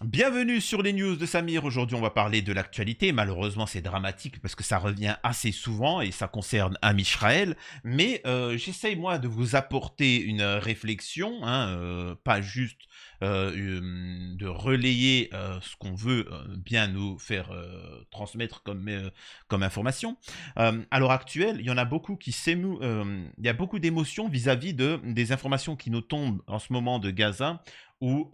Bienvenue sur les news de Samir. Aujourd'hui, on va parler de l'actualité. Malheureusement, c'est dramatique parce que ça revient assez souvent et ça concerne Amisraël. Mais j'essaye, moi, de vous apporter une réflexion, hein, pas juste de relayer ce qu'on veut bien nous faire transmettre comme information. À l'heure actuelle, il y en a beaucoup qui s'émouent, il y a beaucoup d'émotions vis-à-vis des informations qui nous tombent en ce moment de Gaza où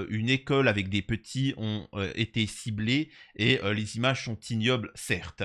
une école avec des petits ont été ciblés et les images sont ignobles, certes.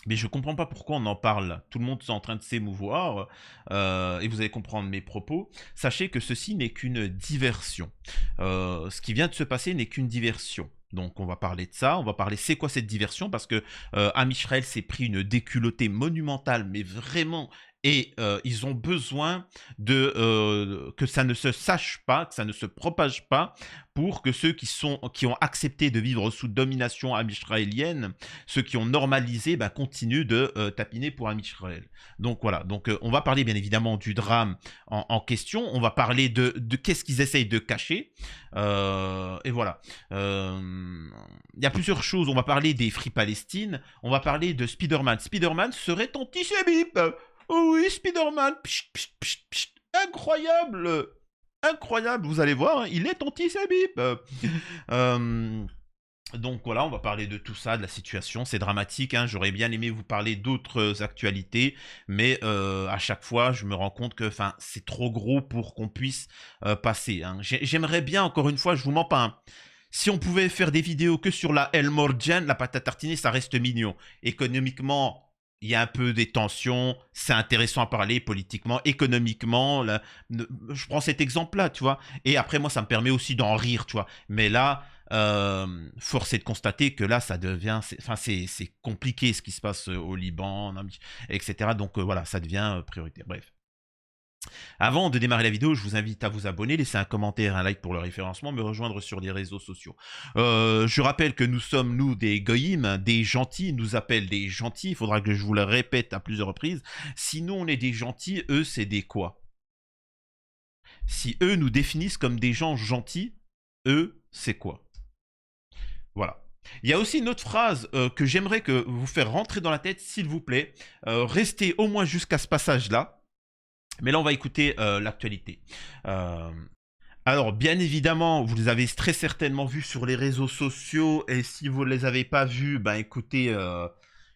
Mais je ne comprends pas pourquoi on en parle. Tout le monde est en train de s'émouvoir et vous allez comprendre mes propos. Sachez que ceci n'est qu'une diversion. Ce qui vient de se passer n'est qu'une diversion. Donc on va parler de ça, on va parler c'est quoi cette diversion parce que Amisraël s'est pris une déculottée monumentale mais vraiment et ils ont besoin que ça ne se sache pas, que ça ne se propage pas pour que ceux qui ont accepté de vivre sous domination amisraélienne, ceux qui ont normalisé, bah, continuent de tapiner pour Amisraël. Donc voilà, donc on va parler bien évidemment du drame en question, on va parler de qu'est-ce qu'ils essayent de cacher, et voilà. Il y a plusieurs choses, on va parler des Free Palestine, on va parler de Spider-Man. Spider-Man serait antisémite. Oh oui, Spider-Man, incroyable, incroyable, vous allez voir, hein, il est antisémite. Euh, donc voilà, on va parler de tout ça, de la situation, c'est dramatique, hein. J'aurais bien aimé vous parler d'autres actualités, mais à chaque fois, je me rends compte que c'est trop gros pour qu'on puisse passer, hein. J'aimerais bien, encore une fois, je vous mens pas, hein. Si on pouvait faire des vidéos que sur la El Morjan, la pâte à tartiner, ça reste mignon. Économiquement, il y a un peu des tensions, c'est intéressant à parler politiquement, économiquement. Là, je prends cet exemple-là, tu vois. Et après, moi, ça me permet aussi d'en rire, tu vois. Mais là, force est de constater que là, ça devient... c'est compliqué ce qui se passe au Liban, etc. Donc voilà, ça devient prioritaire. Bref. Avant de démarrer la vidéo, je vous invite à vous abonner, laisser un commentaire, un like pour le référencement, me rejoindre sur les réseaux sociaux. Je rappelle que nous sommes, nous, des goïms, des gentils, ils nous appellent des gentils, il faudra que je vous le répète à plusieurs reprises. Sinon, on est des gentils, eux, c'est des quoi? Si eux nous définissent comme des gens gentils, eux, c'est quoi? Voilà. Il y a aussi une autre phrase que j'aimerais que vous faire rentrer dans la tête, s'il vous plaît. Restez au moins jusqu'à ce passage-là. Mais là, on va écouter l'actualité. Euh, alors, bien évidemment, vous les avez très certainement vus sur les réseaux sociaux. Et si vous ne les avez pas vus, ben écoutez, je ne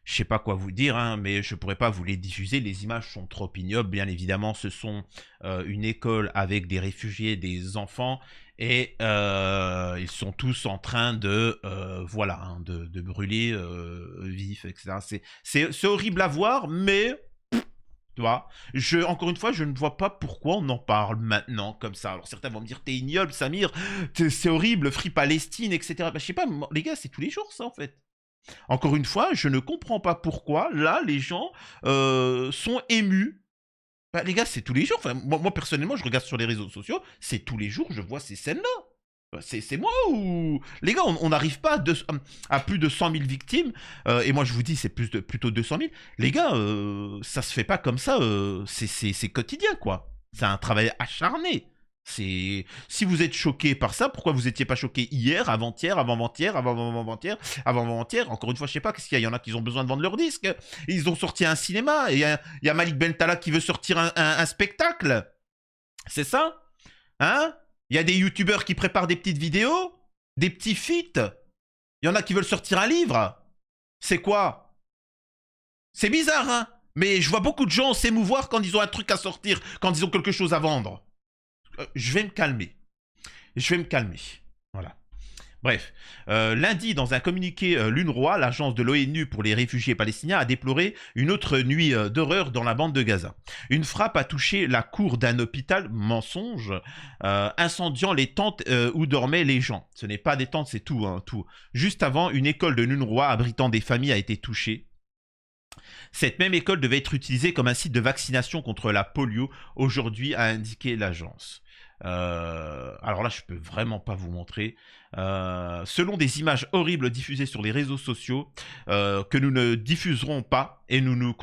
sais pas quoi vous dire, hein, mais je ne pourrais pas vous les diffuser. Les images sont trop ignobles. Bien évidemment, ce sont une école avec des réfugiés, des enfants. Et ils sont tous en train de, voilà, hein, de brûler vifs, etc. C'est horrible à voir, mais tu vois, encore une fois, je ne vois pas pourquoi on en parle maintenant comme ça. Alors certains vont me dire, t'es ignoble, Samir, c'est horrible, Free Palestine, etc. Bah, je sais pas, les gars, c'est tous les jours ça en fait. Encore une fois, je ne comprends pas pourquoi là les gens sont émus. Bah, les gars, c'est tous les jours. Enfin, moi, personnellement, je regarde sur les réseaux sociaux, c'est tous les jours, je vois ces scènes-là. Bah, c'est moi ou... Les gars, on n'arrive pas à plus de 100 000 victimes. Et moi, je vous dis, c'est plutôt 200 000. Les gars, ça se fait pas comme ça. C'est quotidien, quoi. C'est un travail acharné. Si vous êtes choqué par ça, pourquoi vous n'étiez pas choqué hier, avant-hier, avant-avant-hier, avant-avant-hier, avant-avant-hier? Encore une fois, je sais pas, qu'est-ce qu'il y a? Il y en a qui ont besoin de vendre leurs disques. Ils ont sorti un cinéma. Et il y a Malik Bentala qui veut sortir un spectacle. C'est ça? Hein? Il y a des youtubeurs qui préparent des petites vidéos, des petits feats. Il y en a qui veulent sortir un livre. C'est quoi? C'est bizarre, hein? Mais je vois beaucoup de gens s'émouvoir quand ils ont un truc à sortir, quand ils ont quelque chose à vendre. Je vais me calmer. Je vais me calmer. Voilà. Bref, lundi, dans un communiqué, l'UNRWA, l'agence de l'ONU pour les réfugiés palestiniens, a déploré une autre nuit d'horreur dans la bande de Gaza. Une frappe a touché la cour d'un hôpital, mensonge, incendiant les tentes où dormaient les gens. Ce n'est pas des tentes, c'est tout, hein, tout. Juste avant, une école de l'UNRWA abritant des familles a été touchée. Cette même école devait être utilisée comme un site de vaccination contre la polio, aujourd'hui a indiqué l'agence. Alors là, je peux vraiment pas vous montrer. Selon des images horribles diffusées sur les réseaux sociaux, que nous ne diffuserons pas et nous vous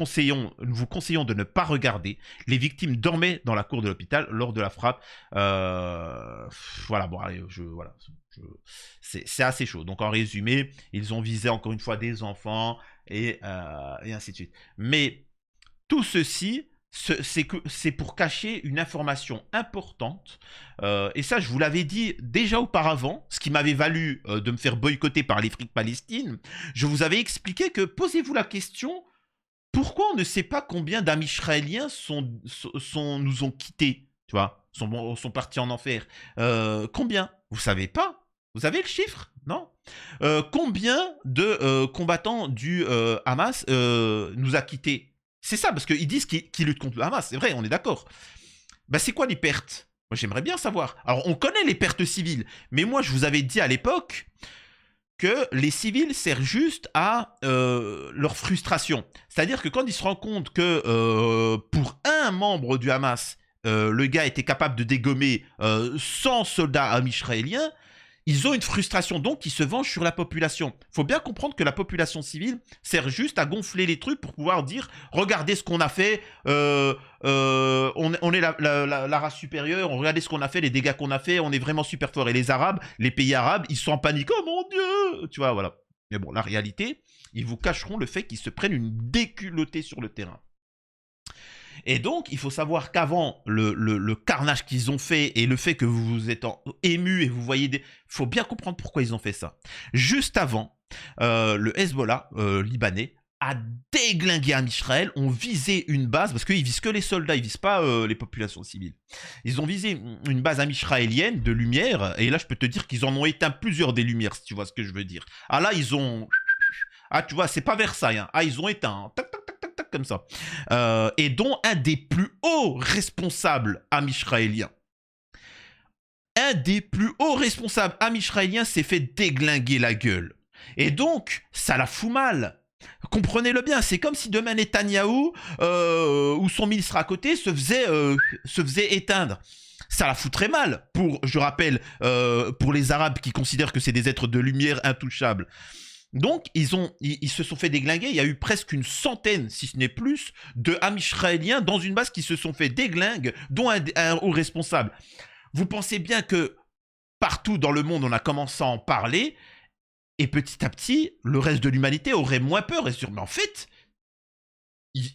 conseillons de ne pas regarder, les victimes dormaient dans la cour de l'hôpital lors de la frappe. Voilà, bon, allez, voilà. C'est assez chaud. Donc en résumé, ils ont visé encore une fois des enfants et ainsi de suite. Mais tout ceci, c'est pour cacher une information importante. Et ça, je vous l'avais dit déjà auparavant, ce qui m'avait valu de me faire boycotter par les frics Palestine. Je vous avais expliqué que, posez-vous la question, pourquoi on ne sait pas combien d'âmes israéliens nous ont quittés, tu vois, sont partis en enfer. Combien? Vous savez pas? Vous avez le chiffre? Non? Combien de combattants du Hamas nous a quittés? C'est ça, parce qu'ils disent qu'ils luttent contre le Hamas, c'est vrai, on est d'accord. Bah, c'est quoi les pertes? Moi, j'aimerais bien savoir. Alors, on connaît les pertes civiles, mais moi, je vous avais dit à l'époque que les civils servent juste à leur frustration. C'est-à-dire que quand ils se rendent compte que pour un membre du Hamas, le gars était capable de dégommer 100 soldats israéliens, ils ont une frustration, donc ils se vengent sur la population. Il faut bien comprendre que la population civile sert juste à gonfler les trucs pour pouvoir dire « Regardez ce qu'on a fait, on est la race supérieure, regardez ce qu'on a fait, les dégâts qu'on a fait, on est vraiment super fort. » Et les Arabes, les pays arabes, ils sont en panique « Oh mon Dieu !» Tu vois, voilà. Mais bon, la réalité, ils vous cacheront le fait qu'ils se prennent une déculottée sur le terrain. Et donc, il faut savoir qu'avant le carnage qu'ils ont fait et le fait que vous vous êtes ému et vous voyez des... Il faut bien comprendre pourquoi ils ont fait ça. Juste avant, le Hezbollah libanais a déglingué en Israël, ont visé une base, parce qu'ils visent que les soldats, ils visent pas les populations civiles. Ils ont visé une base israélienne de lumière, et là, je peux te dire qu'ils en ont éteint plusieurs des lumières, si tu vois ce que je veux dire. Ah là, ils ont... Ah, tu vois, c'est pas Versailles, hein. Ah, ils ont éteint, hein. Tac, tac, tac, tac, tac, comme ça. Et dont un des plus hauts responsables amisraéliens. Un des plus hauts responsables amisraéliens s'est fait déglinguer la gueule. Et donc, ça la fout mal. Comprenez-le bien, c'est comme si demain Netanyahou, ou son ministre à côté, se faisait éteindre. Ça la foutrait mal, je rappelle, pour les Arabes qui considèrent que c'est des êtres de lumière intouchables. Donc, ils se sont fait déglinguer. Il y a eu presque une centaine, si ce n'est plus, de Ham israéliens dans une base qui se sont fait déglinguer, dont un haut responsable. Vous pensez bien que partout dans le monde, on a commencé à en parler, et petit à petit, le reste de l'humanité aurait moins peur. Et se dire, mais en fait,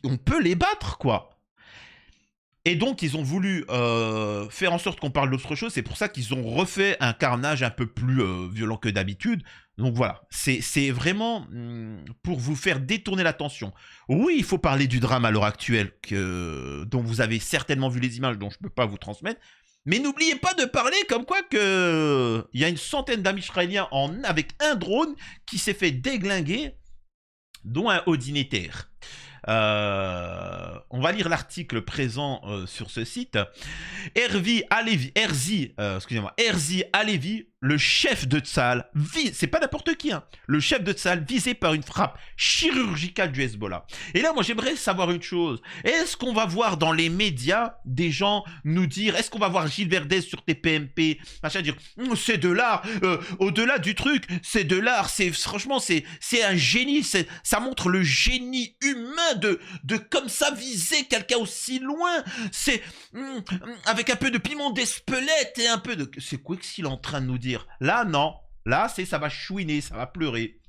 on peut les battre, quoi. Et donc, ils ont voulu faire en sorte qu'on parle d'autre chose. C'est pour ça qu'ils ont refait un carnage un peu plus violent que d'habitude. Donc voilà, c'est vraiment pour vous faire détourner l'attention. Oui, il faut parler du drame à l'heure actuelle, dont vous avez certainement vu les images, dont je ne peux pas vous transmettre. Mais n'oubliez pas de parler comme quoi il y a une centaine d'amis israéliens avec un drone qui s'est fait déglinguer, dont un haut dignitaire. On va lire l'article présent sur ce site. Erzi Alevi, le chef de Tsahal, c'est pas n'importe qui, hein, le chef de Tsahal visé par une frappe chirurgicale du Hezbollah. Et là, moi, j'aimerais savoir une chose. Est-ce qu'on va voir dans les médias des gens nous dire, est-ce qu'on va voir Gilles Verdez sur TPMP, machin, dire, c'est de l'art, au-delà du truc, c'est de l'art, franchement, c'est un génie, ça montre le génie humain de comme ça viser quelqu'un aussi loin, c'est avec un peu de piment d'Espelette et un peu de... C'est quoi qu'il est en train de nous dire? Là, non. Là, ça va chouiner, ça va pleurer.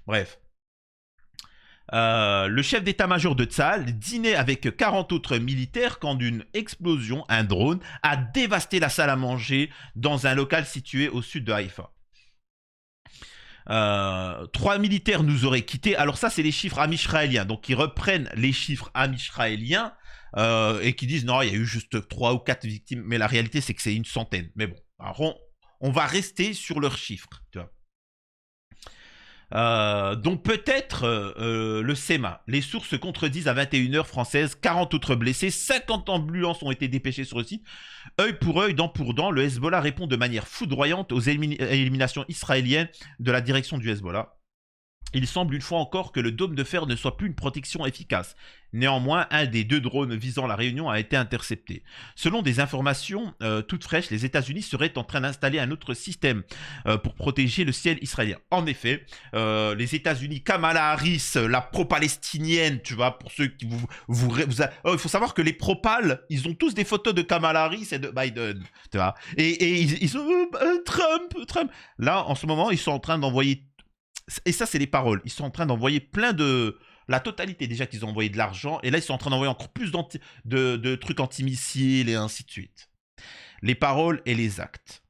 Bref. Le chef d'état-major de Tsahal dînait avec 40 autres militaires quand d'une explosion, un drone, a dévasté la salle à manger dans un local situé au sud de Haïfa. 3 militaires nous auraient quittés. Alors ça, c'est les chiffres amisraéliens. Donc, ils reprennent les chiffres amisraéliens et qui disent non, il y a eu juste 3 ou 4 victimes. Mais la réalité, c'est que c'est une centaine. Mais bon, alors on va rester sur leurs chiffres. Tu vois. Donc peut-être le SEMA. Les sources se contredisent à 21h française. 40 autres blessés, 50 ambulances ont été dépêchées sur le site. Œil pour œil, dent pour dent, le Hezbollah répond de manière foudroyante aux éliminations israéliennes de la direction du Hezbollah. Il semble une fois encore que le dôme de fer ne soit plus une protection efficace. Néanmoins, un des 2 drones visant la Réunion a été intercepté. Selon des informations toutes fraîches, les États-Unis seraient en train d'installer un autre système pour protéger le ciel israélien. En effet, les États-Unis, Kamala Harris, la pro-palestinienne, tu vois, pour ceux qui il faut savoir que les pro-pal, ils ont tous des photos de Kamala Harris et de Biden, tu vois. Et ils ont Trump. Là, en ce moment, ils sont en train d'envoyer, et ça, c'est les paroles. Ils sont en train d'envoyer plein de. La totalité, déjà qu'ils ont envoyé de l'argent. Et là, ils sont en train d'envoyer encore plus de trucs antimissiles et ainsi de suite. Les paroles et les actes.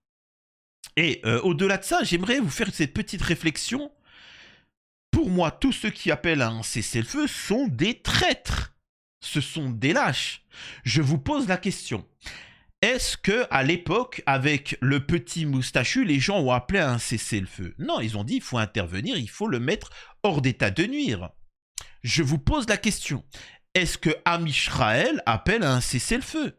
Et au-delà de ça, j'aimerais vous faire cette petite réflexion. Pour moi, tous ceux qui appellent à un cessez-le-feu sont des traîtres. Ce sont des lâches. Je vous pose la question. Est-ce que à l'époque, avec le petit moustachu, les gens ont appelé à un cessez-le-feu? Non, ils ont dit il faut intervenir, il faut le mettre hors d'état de nuire. Je vous pose la question. Est-ce que Amisraël appelle à un cessez-le-feu?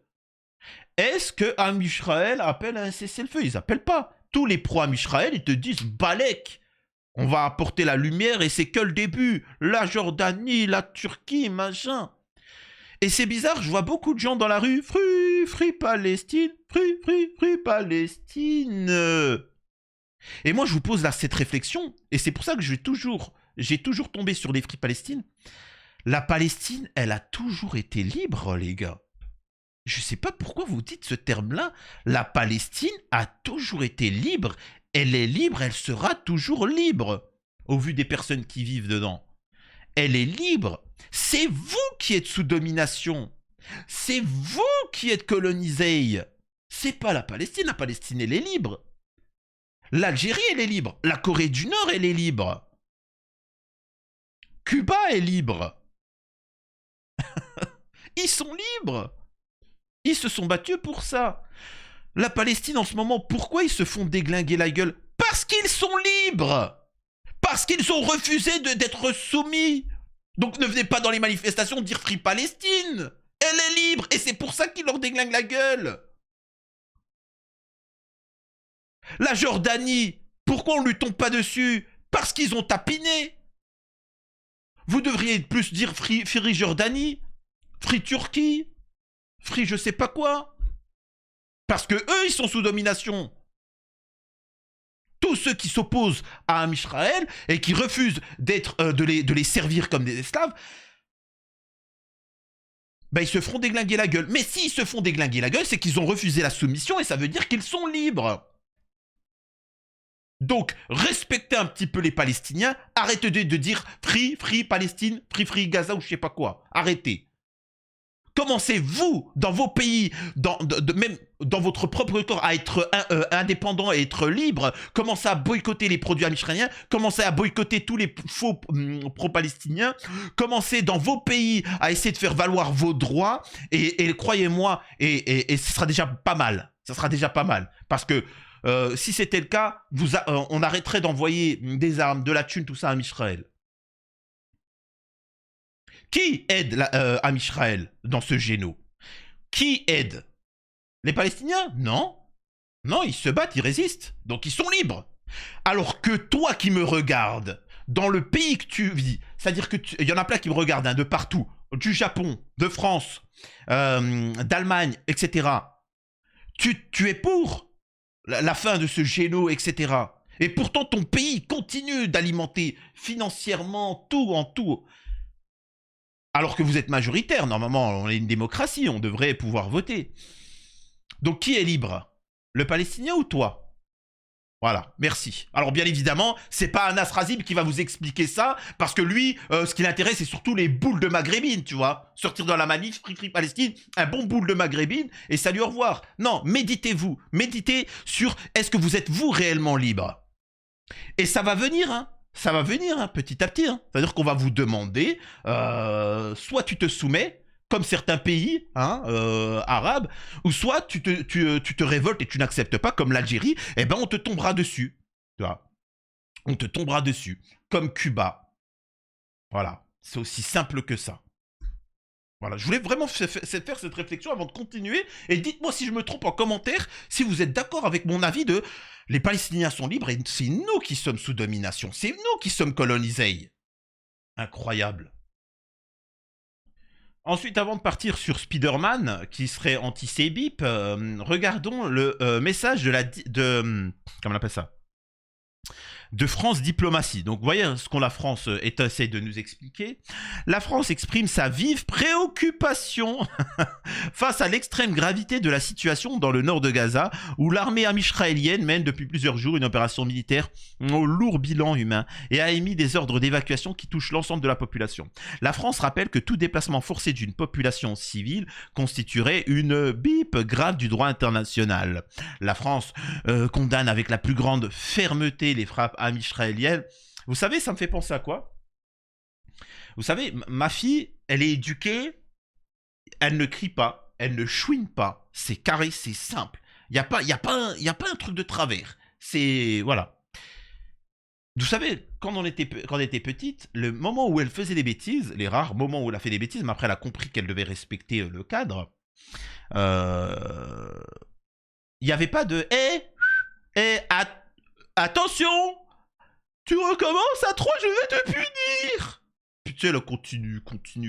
Est-ce que Amisraël appelle à un cessez-le-feu? Ils appellent pas. Tous les pro-Amisraël, ils te disent Balek. On va apporter la lumière et c'est que le début. La Jordanie, la Turquie, machin. Et c'est bizarre, je vois beaucoup de gens dans la rue. Free Palestine, free Palestine. Et moi, je vous pose là cette réflexion, et c'est pour ça que j'ai toujours tombé sur les Free Palestine. La Palestine, elle a toujours été libre, les gars. Je sais pas pourquoi vous dites ce terme-là. La Palestine a toujours été libre. Elle est libre, elle sera toujours libre. Au vu des personnes qui vivent dedans. Elle est libre. C'est vous qui êtes sous domination. C'est vous qui êtes colonisés. C'est pas la Palestine. La Palestine, elle est libre. L'Algérie, elle est libre. La Corée du Nord, elle est libre. Cuba est libre. Ils sont libres. Ils se sont battus pour ça. La Palestine, en ce moment, pourquoi ils se font déglinguer la gueule? Parce qu'ils sont libres. Parce qu'ils ont refusé d'être soumis. Donc ne venez pas dans les manifestations dire Free Palestine. Elle est libre et c'est pour ça qu'ils leur déglinguent la gueule. La Jordanie, pourquoi on ne lui tombe pas dessus? Parce qu'ils ont tapiné. Vous devriez plus dire Free Jordanie, Free Turquie, Free je sais pas quoi. Parce que eux, ils sont sous domination. Tous ceux qui s'opposent à Amisraël et qui refusent de les servir comme des esclaves, ben ils se feront déglinguer la gueule. Mais s'ils se font déglinguer la gueule, c'est qu'ils ont refusé la soumission et ça veut dire qu'ils sont libres. Donc, respectez un petit peu les Palestiniens. Arrêtez de dire free Palestine, free Gaza ou je sais pas quoi. Arrêtez. Commencez, vous, dans vos pays, même dans votre propre corps, à être indépendant et être libre. Commencez à boycotter les produits israéliens. Commencez à boycotter tous les faux pro-palestiniens. Commencez dans vos pays à essayer de faire valoir vos droits. Et croyez-moi, et ce sera déjà pas mal. Ça sera déjà pas mal. Parce que si c'était le cas, on arrêterait d'envoyer des armes, de la thune, tout ça à Israël. Qui aide Amisraël dans ce géno? Qui aide? Les Palestiniens? Non. Non, ils se battent, ils résistent. Donc ils sont libres. Alors que toi qui me regardes, dans le pays que tu vis, c'est-à-dire qu'il y en a plein qui me regardent hein, de partout, du Japon, de France, d'Allemagne, etc. Tu es pour la fin de ce géno, etc. Et pourtant ton pays continue d'alimenter financièrement tout en tout. Alors que vous êtes majoritaire, normalement, on est une démocratie, on devrait pouvoir voter. Donc qui est libre? Le Palestinien ou toi? Voilà, merci. Alors bien évidemment, c'est pas Anas Razib qui va vous expliquer ça, parce que lui, ce qui l'intéresse, c'est surtout les boules de maghrébine, tu vois. Sortir dans la manif, Free Palestine, un bon boule de maghrébine, et salut, au revoir. Non, méditez-vous. Méditez sur est-ce que vous êtes vous réellement libre? Et ça va venir, hein. Ça va venir hein, petit à petit. Hein. C'est-à-dire qu'on va vous demander, soit tu te soumets, comme certains pays hein, arabes, ou soit tu te révoltes et tu n'acceptes pas, comme l'Algérie, et ben on te tombera dessus. Tu vois. On te tombera dessus. Comme Cuba. Voilà. C'est aussi simple que ça. Voilà, je voulais vraiment faire cette réflexion avant de continuer. Et dites-moi si je me trompe en commentaire, si vous êtes d'accord avec mon avis de les Palestiniens sont libres et c'est nous qui sommes sous domination. C'est nous qui sommes colonisés. Incroyable. Ensuite, avant de partir sur Spider-Man, qui serait anti-Cébip, regardons le message de comment on appelle ça, de France Diplomatie. Donc, vous voyez ce qu'on la France essaie de nous expliquer. La France exprime sa vive préoccupation face à l'extrême gravité de la situation dans le nord de Gaza, où l'armée israélienne mène depuis plusieurs jours une opération militaire au lourd bilan humain et a émis des ordres d'évacuation qui touchent l'ensemble de la population. La France rappelle que tout déplacement forcé d'une population civile constituerait une bip grave du droit international. La France condamne avec la plus grande fermeté les frappes israéliennes. Vous savez, ça me fait penser à quoi? Vous savez, ma fille, elle est éduquée, elle ne crie pas, elle ne chouine pas, c'est carré, c'est simple. Il n'y a pas un truc de travers. C'est... Voilà. Vous savez, quand elle était petite, le moment où elle faisait des bêtises, les rares moments où elle a fait des bêtises, mais après elle a compris qu'elle devait respecter le cadre, il n'y avait pas de attention, tu recommences à 3, je vais te punir. Putain, elle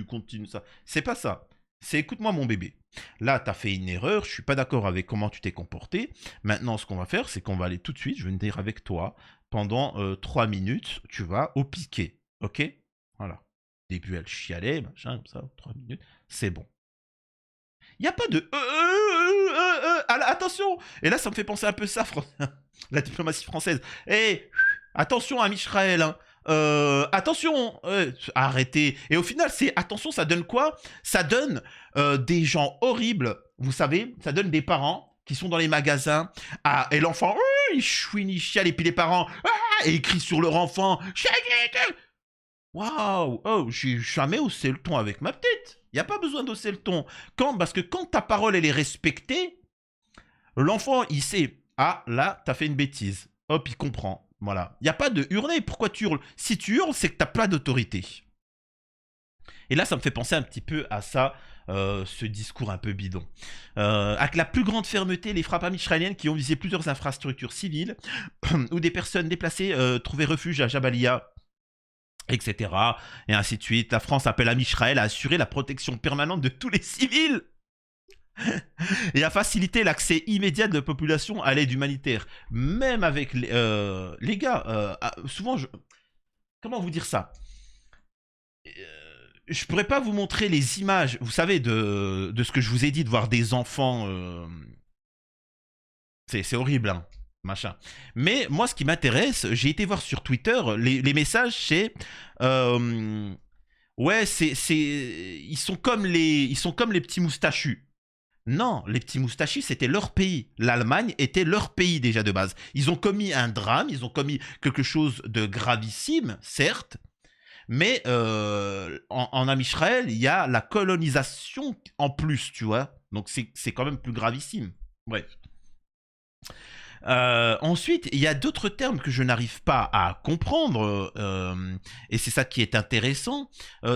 continue ça. C'est pas ça. C'est écoute-moi mon bébé. Là, t'as fait une erreur, je suis pas d'accord avec comment tu t'es comporté. Maintenant, ce qu'on va faire, c'est qu'on va aller tout de suite, je vais venir avec toi, pendant 3 minutes, tu vas au piquet. Ok? Voilà. Au début, elle chialait, machin, comme ça, 3 minutes, c'est bon. Il n'y a pas de attention. Et là, ça me fait penser un peu ça, la diplomatie française. Hé, attention à Israël, hein. Attention, arrêtez. Et au final, c'est attention, ça donne quoi? Ça donne des gens horribles, vous savez, ça donne des parents qui sont dans les magasins, et l'enfant, il chouine, il chiale, et puis les parents, et ils crient sur leur enfant, waouh, oh, j'ai jamais haussé le ton avec ma petite. Il n'y a pas besoin d'hausser le ton. Parce que quand ta parole, elle est respectée, l'enfant, il sait, ah, là, t'as fait une bêtise. Hop, il comprend. Voilà. Il n'y a pas de hurler. Pourquoi tu hurles? Si tu hurles, c'est que t'as pas d'autorité. Et là, ça me fait penser un petit peu à ça, ce discours un peu bidon. Avec la plus grande fermeté, les frappes israéliennes qui ont visé plusieurs infrastructures civiles, où des personnes déplacées trouvaient refuge à Jabalia, etc. Et ainsi de suite. La France appelle à Israël à assurer la protection permanente de tous les civils et à faciliter l'accès immédiat de la population à l'aide humanitaire. Même avec les gars, souvent, comment vous dire ça? Je pourrais pas vous montrer les images, vous savez, de ce que je vous ai dit, de voir des enfants. C'est horrible, hein, machin. Mais moi, ce qui m'intéresse, j'ai été voir sur Twitter les messages, c'est ouais, ils sont comme les petits moustachus. Non, les petits moustachus, c'était leur pays. L'Allemagne était leur pays déjà de base. Ils ont commis un drame, ils ont commis quelque chose de gravissime, certes, mais en Israël, il y a la colonisation en plus, tu vois. Donc c'est quand même plus gravissime. Bref. Ensuite, il y a d'autres termes que je n'arrive pas à comprendre, et c'est ça qui est intéressant.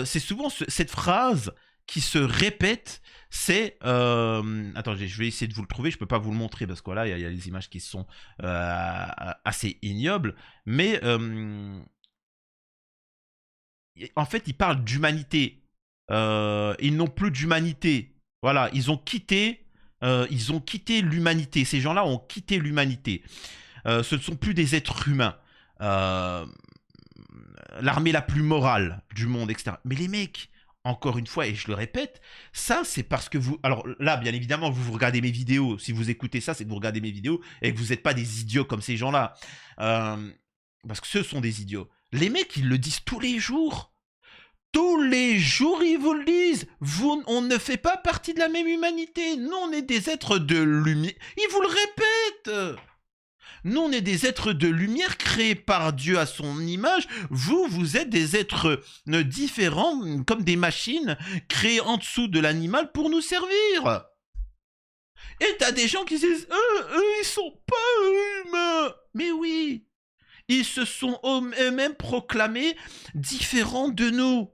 C'est souvent cette phrase qui se répète, c'est... attendez, je vais essayer de vous le trouver, je peux pas vous le montrer parce que voilà, il y a les images qui sont assez ignobles, mais en fait, ils parlent d'humanité. Ils n'ont plus d'humanité. Voilà, ils ont quitté l'humanité. Ces gens-là ont quitté l'humanité. Ce ne sont plus des êtres humains. L'armée la plus morale du monde, etc. Mais les mecs, encore une fois, et je le répète, ça c'est parce que vous... Alors là, bien évidemment, vous regardez mes vidéos. Si vous écoutez ça, c'est que vous regardez mes vidéos et que vous n'êtes pas des idiots comme ces gens-là. Parce que ce sont des idiots. Les mecs, ils le disent tous les jours. Tous les jours, ils vous le disent. On ne fait pas partie de la même humanité. Nous, on est des êtres de lumière. Ils vous le répètent. Nous, on est des êtres de lumière créés par Dieu à son image. Vous, vous êtes des êtres différents, comme des machines créées en dessous de l'animal pour nous servir. Et t'as des gens qui disent ils sont pas humains. Mais oui, ils se sont eux-mêmes proclamés différents de nous.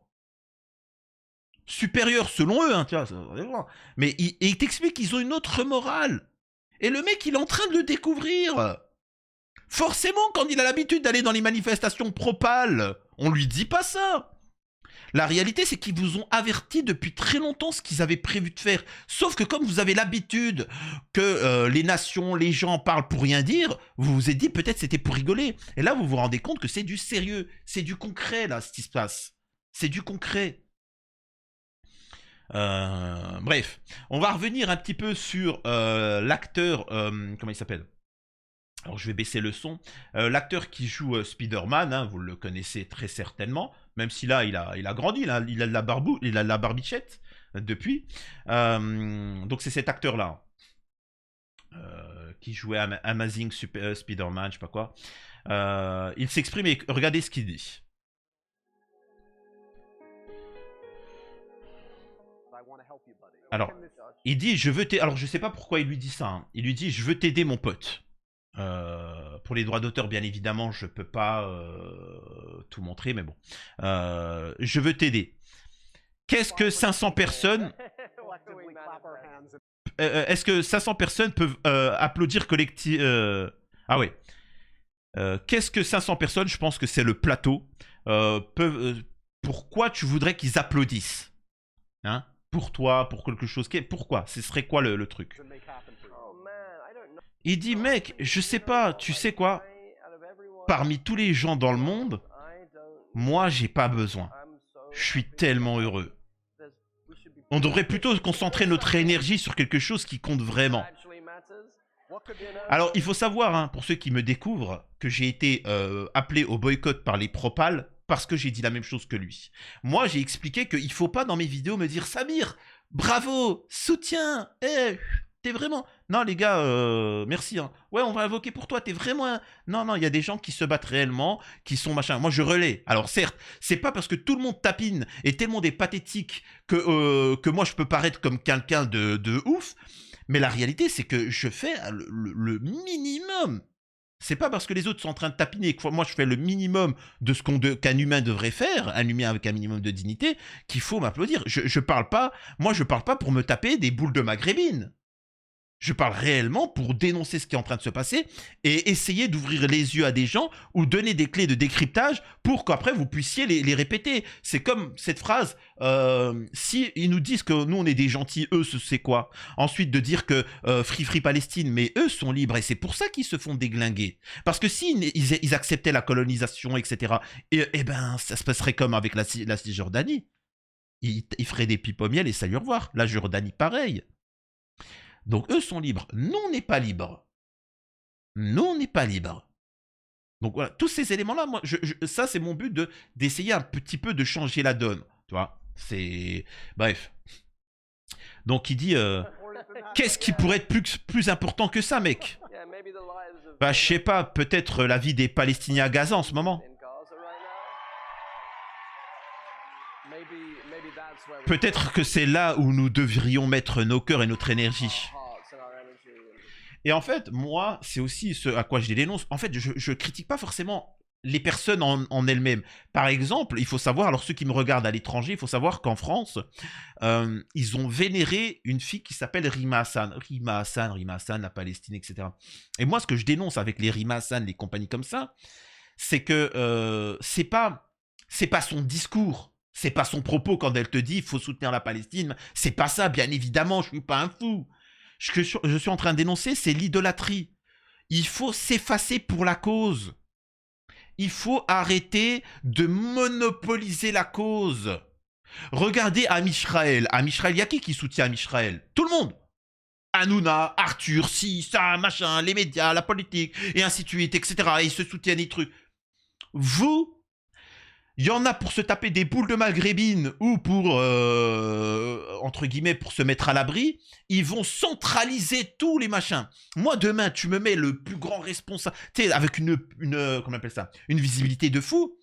supérieur selon eux, hein, tu vois, mais il t'explique qu'ils ont une autre morale. Et le mec, il est en train de le découvrir. Forcément, quand il a l'habitude d'aller dans les manifestations pro-pâles, on lui dit pas ça. La réalité, c'est qu'ils vous ont averti depuis très longtemps ce qu'ils avaient prévu de faire. Sauf que comme vous avez l'habitude que les nations, les gens parlent pour rien dire, vous vous êtes dit peut-être c'était pour rigoler. Et là, vous vous rendez compte que c'est du sérieux, c'est du concret là, ce qui se passe. C'est du concret. Bref, on va revenir un petit peu sur l'acteur, comment il s'appelle? Alors je vais baisser le son. L'acteur qui joue Spider-Man, hein, vous le connaissez très certainement, même si là il a grandi, là, il a de la il a de la barbichette depuis. Donc c'est cet acteur-là qui jouait Amazing Spider-Man, je sais pas quoi. Il s'exprime et regardez ce qu'il dit. Alors, il dit je veux t'aider. Alors je sais pas pourquoi il lui dit ça. Hein. Il lui dit je veux t'aider mon pote. Pour les droits d'auteur, bien évidemment, je peux pas tout montrer, mais bon. Je veux t'aider. Qu'est-ce que 500 personnes... Est-ce que 500 personnes peuvent applaudir collectivement Ah ouais. Qu'est-ce que 500 personnes, je pense que c'est le plateau, peuvent... pourquoi tu voudrais qu'ils applaudissent? Hein? Pour toi, pour quelque chose. Pourquoi? Ce serait quoi le truc? Il dit, mec, je sais pas, tu sais quoi? Parmi tous les gens dans le monde, moi, j'ai pas besoin. Je suis tellement heureux. On devrait plutôt concentrer notre énergie sur quelque chose qui compte vraiment. Alors, il faut savoir, hein, pour ceux qui me découvrent, que j'ai été appelé au boycott par les propals parce que j'ai dit la même chose que lui. Moi, j'ai expliqué qu'il ne faut pas dans mes vidéos me dire « Samir, bravo, soutien, t'es vraiment... » Non, les gars, merci. Hein. Ouais, on va invoquer pour toi, t'es vraiment... Non, non, il y a des gens qui se battent réellement, qui sont machin. Moi, je relais. Alors, certes, c'est pas parce que tout le monde tapine et tout le monde est pathétique que moi, je peux paraître comme quelqu'un de ouf. Mais la réalité, c'est que je fais le minimum. C'est pas parce que les autres sont en train de tapiner que moi je fais le minimum de ce qu'un humain devrait faire, un humain avec un minimum de dignité, qu'il faut m'applaudir. Je parle pas, moi je parle pas pour me taper des boules de maghrébine. Je parle réellement pour dénoncer ce qui est en train de se passer et essayer d'ouvrir les yeux à des gens ou donner des clés de décryptage pour qu'après vous puissiez les répéter. C'est comme cette phrase, si ils nous disent que nous on est des gentils, eux c'est quoi? Ensuite de dire que Free Free Palestine, mais eux sont libres et c'est pour ça qu'ils se font déglinguer. Parce que si ils acceptaient la colonisation, etc., et ben ça se passerait comme avec la Cisjordanie. Ils feraient des pipes au miel et salut au revoir. La Jordanie pareil. Donc eux sont libres. Nous, on n'est pas libres. Nous, on n'est pas libres. Donc voilà, tous ces éléments-là, moi, ça, c'est mon but d'essayer un petit peu de changer la donne. Tu vois, c'est... Bref. Donc il dit, qu'est-ce qui pourrait être plus important que ça, mec? Bah, je sais pas, peut-être la vie des Palestiniens à Gaza en ce moment. Peut-être que c'est là où nous devrions mettre nos cœurs et notre énergie. Et en fait, moi, c'est aussi ce à quoi je les dénonce. En fait, je critique pas forcément les personnes en elles-mêmes. Par exemple, il faut savoir, alors ceux qui me regardent à l'étranger, il faut savoir qu'en France, ils ont vénéré une fille qui s'appelle Rima Hassan. Rima Hassan, la Palestine, etc. Et moi, ce que je dénonce avec les Rima Hassan, les compagnies comme ça, c'est que c'est pas son discours. C'est pas son propos quand elle te dit il faut soutenir la Palestine. C'est pas ça, bien évidemment, je suis pas un fou. Ce que je suis en train de dénoncer, c'est l'idolâtrie. Il faut s'effacer pour la cause. Il faut arrêter de monopoliser la cause. Regardez Amisraël. Amisraël, il y a qui soutient Amisraël? Tout le monde. Hanouna, Arthur, si, ça, machin, les médias, la politique, et ainsi de suite, etc. Et ils se soutiennent des trucs. Vous, il y en a pour se taper des boules de maghrébine ou pour, entre guillemets, pour se mettre à l'abri. Ils vont centraliser tous les machins. Moi, demain, tu me mets le plus grand responsable, tu sais, avec comment on appelle ça, une visibilité de fou.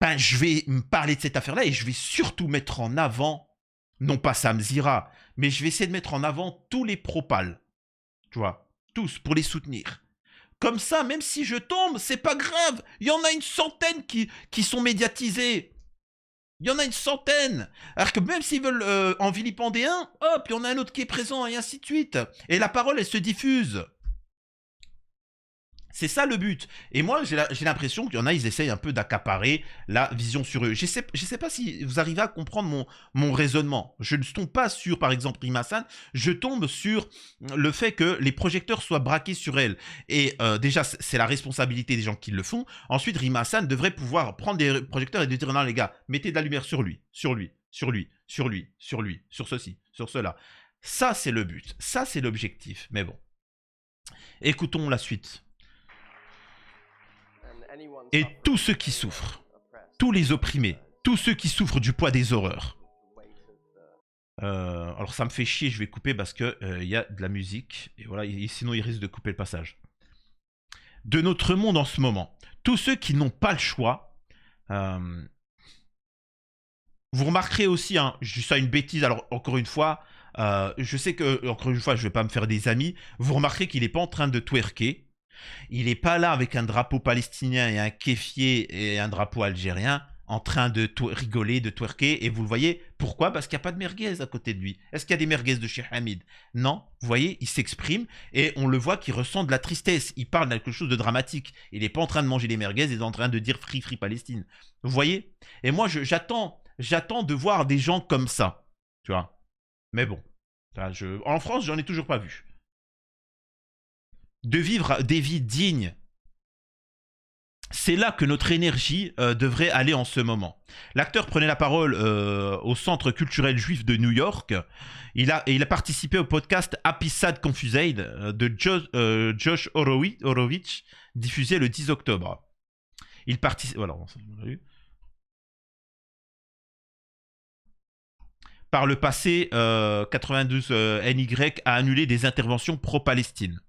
Ben, je vais me parler de cette affaire-là et je vais surtout mettre en avant, non pas Sam Zira, mais je vais essayer de mettre en avant tous les propals. Tu vois, tous, pour les soutenir. Comme ça, même si je tombe, c'est pas grave. Il y en a une centaine qui sont médiatisés. Il y en a une centaine. Alors que même s'ils veulent en vilipender un, hop, il y en a un autre qui est présent et ainsi de suite. Et la parole, elle se diffuse. C'est ça le but. Et moi, j'ai l'impression qu'il y en a, ils essayent un peu d'accaparer la vision sur eux. Je sais pas si vous arrivez à comprendre mon raisonnement. Je ne tombe pas sur, par exemple, Rima Hassan, je tombe sur le fait que les projecteurs soient braqués sur elle. Et déjà, c'est la responsabilité des gens qui le font. Ensuite, Rima Hassan devrait pouvoir prendre des projecteurs et dire non, les gars, mettez de la lumière sur lui, sur lui, sur lui, sur lui, sur lui, sur ceci, sur cela. Ça, c'est le but. Ça, c'est l'objectif. Mais bon. Écoutons la suite. Et tous ceux qui souffrent, tous les opprimés, tous ceux qui souffrent du poids des horreurs. Alors ça me fait chier, je vais couper parce que y a de la musique, et voilà, sinon il risque de couper le passage. De notre monde en ce moment, tous ceux qui n'ont pas le choix, vous remarquerez aussi, hein, je dis ça une bêtise, alors encore une fois, je sais que, encore une fois, je vais pas me faire des amis, vous remarquerez qu'il n'est pas en train de twerker. Il n'est pas là avec un drapeau palestinien et un kéfier et un drapeau algérien en train de rigoler, de twerker. Et vous le voyez, pourquoi? Parce qu'il n'y a pas de merguez à côté de lui. Est-ce qu'il y a des merguez de chez Hamid? Non. Vous voyez, il s'exprime et on le voit qu'il ressent de la tristesse. Il parle de quelque chose de dramatique. Il n'est pas en train de manger des merguez, il est en train de dire free, free Palestine. Vous voyez? Et moi, j'attends de voir des gens comme ça. Tu vois? Mais bon. En France, j'en ai toujours pas vu. De vivre des vies dignes. C'est là que notre énergie devrait aller en ce moment. L'acteur prenait la parole au Centre culturel juif de New York. Il a participé au podcast Happy Sad Confused de Josh Horowitz, diffusé le 10 octobre. Il participe... Voilà, par le passé, 92 NY a annulé des interventions pro-Palestine.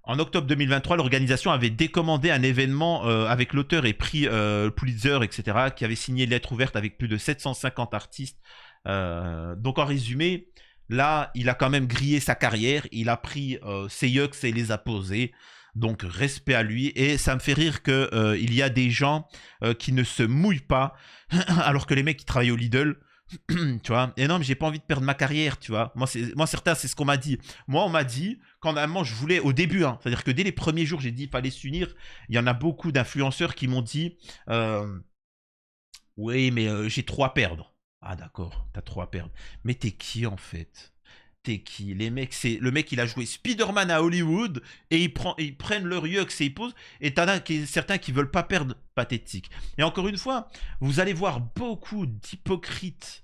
En octobre 2023, l'organisation avait décommandé un événement avec l'auteur et prix Pulitzer, etc., qui avait signé une lettre ouverte avec plus de 750 artistes. Donc en résumé, là, il a quand même grillé sa carrière, il a pris ses yucks et les a posés. Donc respect à lui. Et ça me fait rire qu'il y a des gens qui ne se mouillent pas, alors que les mecs qui travaillent au Lidl, tu vois, et non, mais j'ai pas envie de perdre ma carrière, tu vois. Moi certains, c'est ce qu'on m'a dit. Moi, on m'a dit, quand vraiment je voulais, au début, hein, c'est-à-dire que dès les premiers jours, j'ai dit il fallait s'unir. Il y en a beaucoup d'influenceurs qui m'ont dit oui, mais j'ai trop à perdre. Ah, d'accord, t'as trop à perdre. Mais t'es qui en fait? T'es qui? Les mecs, c'est le mec, il a joué Spider-Man à Hollywood et ils prennent leur yeux et ils posent. Et t'en as certains qui veulent pas perdre. Pathétique. Et encore une fois, vous allez voir beaucoup d'hypocrites,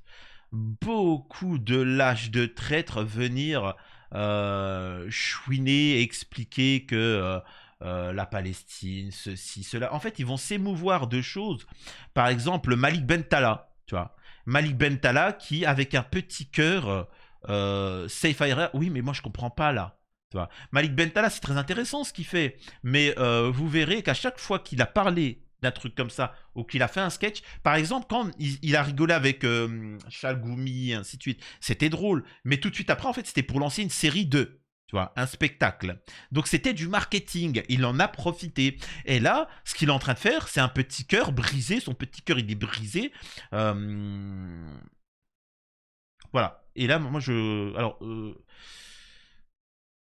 beaucoup de lâches, de traîtres venir chouiner, expliquer que la Palestine, ceci, cela. En fait, ils vont s'émouvoir de choses. Par exemple, Malik Bentala, tu vois. Malik Bentala qui, avec un petit cœur, Safe Ira, oui, mais moi je comprends pas là. Tu vois. Malik Bentala, c'est très intéressant ce qu'il fait, mais vous verrez qu'à chaque fois qu'il a parlé d'un truc comme ça, ou qu'il a fait un sketch, par exemple, quand il a rigolé avec Chalgoumi, et ainsi de suite, c'était drôle, mais tout de suite après, en fait, c'était pour lancer une série de, tu vois, un spectacle. Donc c'était du marketing, il en a profité. Et là, ce qu'il est en train de faire, c'est un petit cœur brisé, son petit cœur, il est brisé. Voilà. Et là, moi, alors,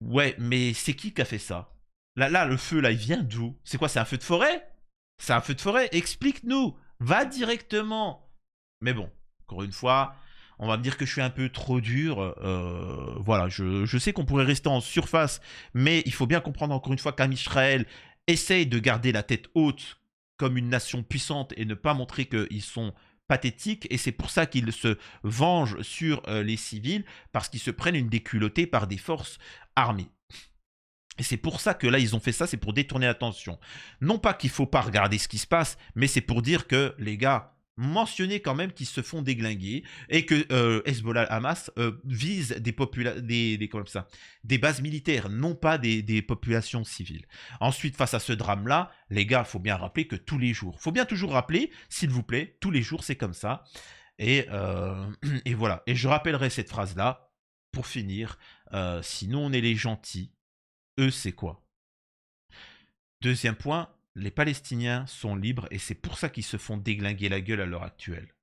ouais, mais c'est qui a fait ça? Là, le feu, là, il vient d'où? C'est quoi, c'est un feu de forêt? C'est un feu de forêt? Explique-nous. Va directement. Mais bon, encore une fois, on va me dire que je suis un peu trop dur. Voilà, je sais qu'on pourrait rester en surface, mais il faut bien comprendre encore une fois qu'Israël essaye de garder la tête haute comme une nation puissante et ne pas montrer qu'ils sont pathétiques. Et c'est pour ça qu'ils se vengent sur les civils, parce qu'ils se prennent une déculottée par des forces armées. Et c'est pour ça que là, ils ont fait ça, c'est pour détourner l'attention. Non pas qu'il ne faut pas regarder ce qui se passe, mais c'est pour dire que, les gars, mentionnez quand même qu'ils se font déglinguer et que Hezbollah Hamas vise des bases militaires, non pas des populations civiles. Ensuite, face à ce drame-là, les gars, il faut bien rappeler que tous les jours, il faut bien toujours rappeler, s'il vous plaît, tous les jours, c'est comme ça. Et voilà. Et je rappellerai cette phrase-là pour finir. Sinon, on est les gentils. Eux, c'est quoi? Deuxième point, les Palestiniens sont libres et c'est pour ça qu'ils se font déglinguer la gueule à l'heure actuelle.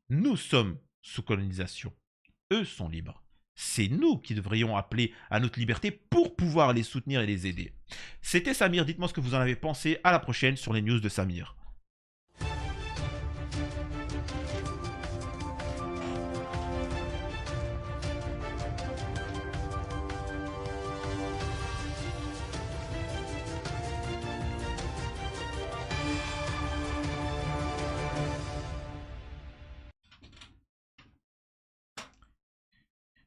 Nous sommes sous colonisation. Eux sont libres. C'est nous qui devrions appeler à notre liberté pour pouvoir les soutenir et les aider. C'était Samir, dites-moi ce que vous en avez pensé. À la prochaine sur les news de Samir.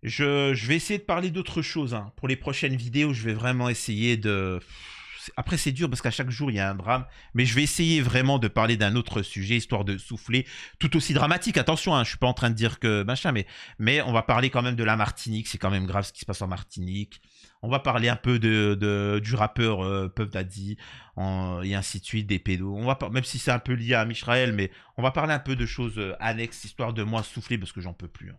Je vais essayer de parler d'autres choses. Hein. Pour les prochaines vidéos, je vais vraiment essayer de... Après, c'est dur parce qu'à chaque jour, il y a un drame. Mais je vais essayer vraiment de parler d'un autre sujet, histoire de souffler. Tout aussi dramatique, attention, hein, je ne suis pas en train de dire que machin, mais on va parler quand même de la Martinique. C'est quand même grave ce qui se passe en Martinique. On va parler un peu du rappeur Puff Daddy et ainsi de suite, des pédos. Même si c'est un peu lié à Mishraël, mais on va parler un peu de choses annexes, histoire de moi souffler parce que j'en peux plus. Hein.